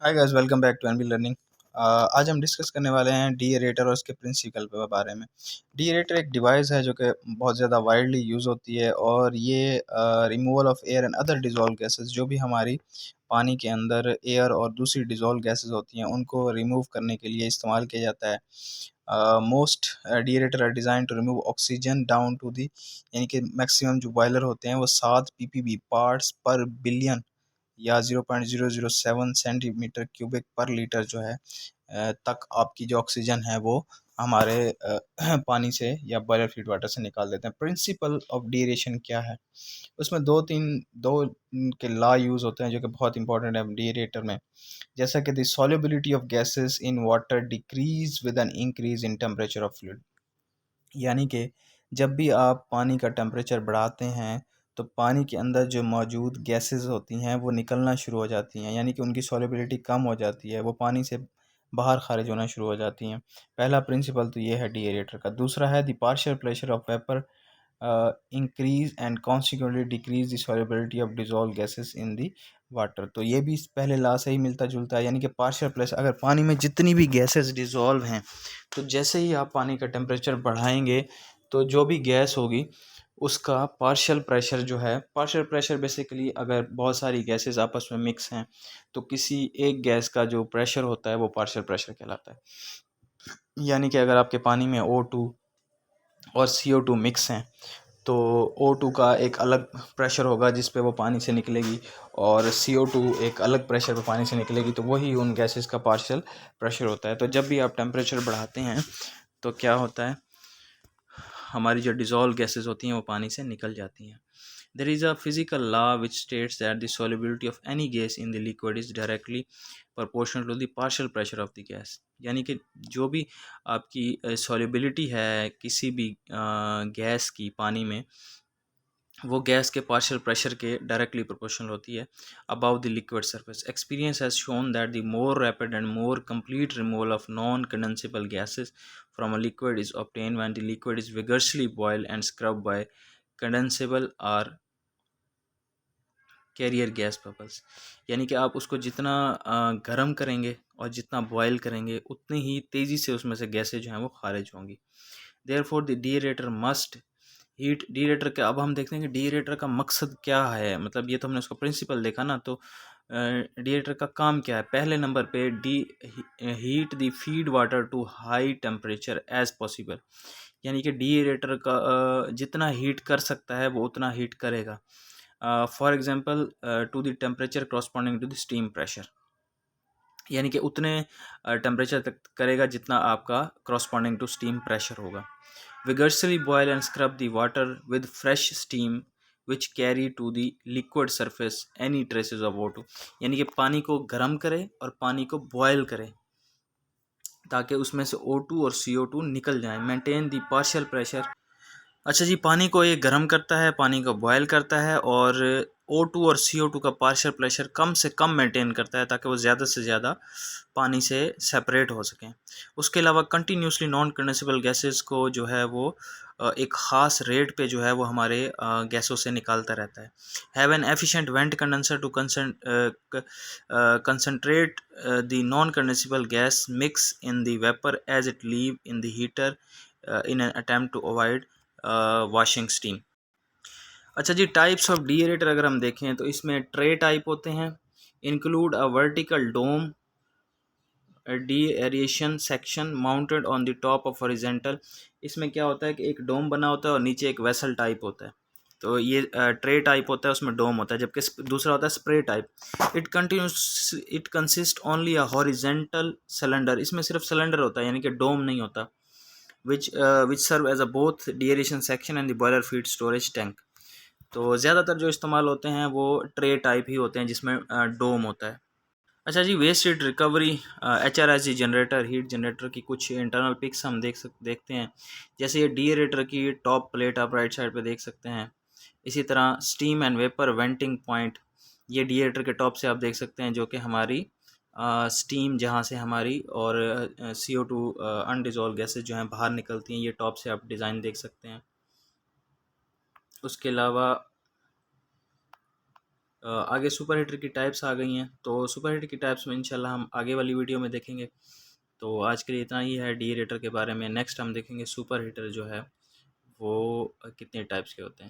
Hi guys, welcome back to NB learning. आज हम discuss करने वाले हैं डी एरेटर और उसके प्रिंसिपल के बारे में। डी एरेटर एक डिवाइस है जो कि बहुत ज़्यादा वाइडली यूज़ होती है और ये removal of air and other dissolve gases, जो भी हमारी पानी के अंदर एयर और दूसरी डिज़ोल्व गैसेस होती हैं उनको रिमूव करने के लिए इस्तेमाल किया जाता है। Most deaerator are designed to remove oxygen down to the, यानी कि मैक्सिमम जो बॉयलर होते हैं वो 7 ppb पार्ट्स पर बिलियन या 0.007 सेंटीमीटर क्यूबिक पर लीटर जो है तक आपकी जो ऑक्सीजन है वो हमारे पानी से या बॉयलर फीड वाटर से निकाल देते हैं। प्रिंसिपल ऑफ डीरेशन क्या है? उसमें दो के लॉ यूज़ होते हैं जो कि बहुत इंपॉर्टेंट है डीरेटर में। जैसा कि the solubility of gases in water decrease with an increase in temperature of fluid, यानी कि जब भी आप पानी का टेम्परेचर बढ़ाते हैं तो पानी के अंदर जो मौजूद गैसेस होती हैं वो निकलना शुरू हो जाती हैं, यानी कि उनकी सॉल्युबिलिटी कम हो जाती है, वो पानी से बाहर खारिज होना शुरू हो जाती हैं। पहला प्रिंसिपल तो ये है डीएरेटर का। दूसरा है the partial pressure of vapour increase and consequently decrease the solubility of dissolve gases in the water. तो ये भी पहले लॉ से ही मिलता जुलता है, यानी कि पार्शियल प्रेशर, अगर पानी में जितनी भी गैसेस डिजॉल्व हैं तो जैसे ही आप पानी का टेम्परेचर बढ़ाएंगे तो जो भी गैस होगी उसका पार्शियल प्रेशर जो है, पार्शियल प्रेशर बेसिकली अगर बहुत सारी गैसेस आपस में मिक्स हैं तो किसी एक गैस का जो प्रेशर होता है वो पार्शियल प्रेशर कहलाता है। यानी कि अगर आपके पानी में O2 और CO2 मिक्स हैं तो O2 का एक अलग प्रेशर होगा जिस पे वो पानी से निकलेगी और CO2 एक अलग प्रेशर पे पानी से निकलेगी, तो वही उन गैसेस का पार्शियल प्रेशर होता है। तो जब भी आप टेम्परेचर बढ़ाते हैं तो क्या होता है, हमारी जो डिज़ोल्व गैसेस होती हैं वो पानी से निकल जाती हैं। There is a physical law which states that the solubility of any gas in the liquid is directly proportional to the partial pressure of the gas, यानी कि जो भी आपकी सॉल्युबिलिटी है किसी भी गैस की पानी में, वो गैस के पार्शियल प्रेशर के डायरेक्टली प्रोपोर्शनल होती है about the liquid surface. Experience has shown that the more rapid and more complete removal of non condensable gases from a liquid is obtained when the liquid is vigorously boiled and scrubbed by condensable or carrier gas bubbles, यानी कि आप उसको जितना गर्म करेंगे और जितना boil करेंगे उतनी ही तेज़ी से उसमें से गैसें जो हैं वो खारिज होंगी। देयरफॉर द डीरेटर मस्ट हीट डीरेटर का, अब हम देखते हैं कि डीरेटर का मकसद क्या है। मतलब ये तो हमने उसका प्रिंसिपल देखा ना, तो डीरेटर का काम क्या है। पहले नंबर पे the heat the feed water to high temperature as possible, यानी कि डीरेटर का जितना हीट कर सकता है वो उतना हीट करेगा। For example to the temperature corresponding to the steam pressure, यानी कि उतने टेम्परेचर तक करेगा जितना आपका करस्पॉन्डिंग टू स्टीम प्रेशर होगा। Vigorously boil and scrub the water with fresh steam which carry to the liquid surface any traces of O2, यानी कि पानी को गर्म करें और पानी को बॉयल करें ताकि उसमें से O2 और CO2 निकल जाएं। मेंटेन द पार्शियल प्रेशर, अच्छा जी, पानी को ये गर्म करता है, पानी को बॉयल करता है और O2 और CO2 का पार्शियल प्रेशर कम से कम मेंटेन करता है ताकि वो ज़्यादा से ज़्यादा पानी से सेपरेट हो सकें। उसके अलावा कंटिन्यूसली नॉन कंडेंसेबल गैसेस को जो है वो एक ख़ास रेट पे जो है वो हमारे गैसों से निकालता रहता है। Have an efficient vent condenser to concentrate the non condensable gas mix in the vapour as it leave in the heater in an attempt to avoid washing steam. अच्छा जी, टाइप्स ऑफ डीएरेटर अगर हम देखें तो इसमें ट्रे टाइप होते हैं, include a vertical dome deaeration section mounted on the top of horizontal. इसमें क्या होता है कि एक डोम बना होता है और नीचे एक वेसल टाइप होता है। तो ये ट्रे टाइप होता है, उसमें डोम होता है, जबकि दूसरा होता है spray type. It consist only a horizontal cylinder, इसमें सिर्फ सिलेंडर होता है यानी कि डोम नहीं होता। which serve as a both deaeration section and the boiler feed storage tank। तो ज़्यादातर जो इस्तेमाल होते हैं वो ट्रे टाइप ही होते हैं जिसमें डोम होता है। अच्छा जी, waste heat recovery, HRSG generator, heat generator की कुछ इंटरनल पिक्स हम देखते हैं। जैसे ये डीएरेटर की टॉप प्लेट आप राइट साइड पे देख सकते हैं। इसी तरह steam and vapour venting point, ये डीएरेटर के टॉप से आप देख सकते हैं, जो कि हमारी स्टीम जहाँ से हमारी और CO2 अनडिजॉल्व गैसेज जो हैं बाहर निकलती हैं, ये टॉप से आप डिज़ाइन देख सकते हैं। उसके अलावा आगे सुपर हीटर की टाइप्स आ गई हैं, तो सुपर हीटर की टाइप्स में इंशाल्लाह हम आगे वाली वीडियो में देखेंगे। तो आज के लिए इतना ही है डीएरेटर के बारे में। नेक्स्ट हम देखेंगे सुपर हीटर जो है वो कितने टाइप्स के होते हैं।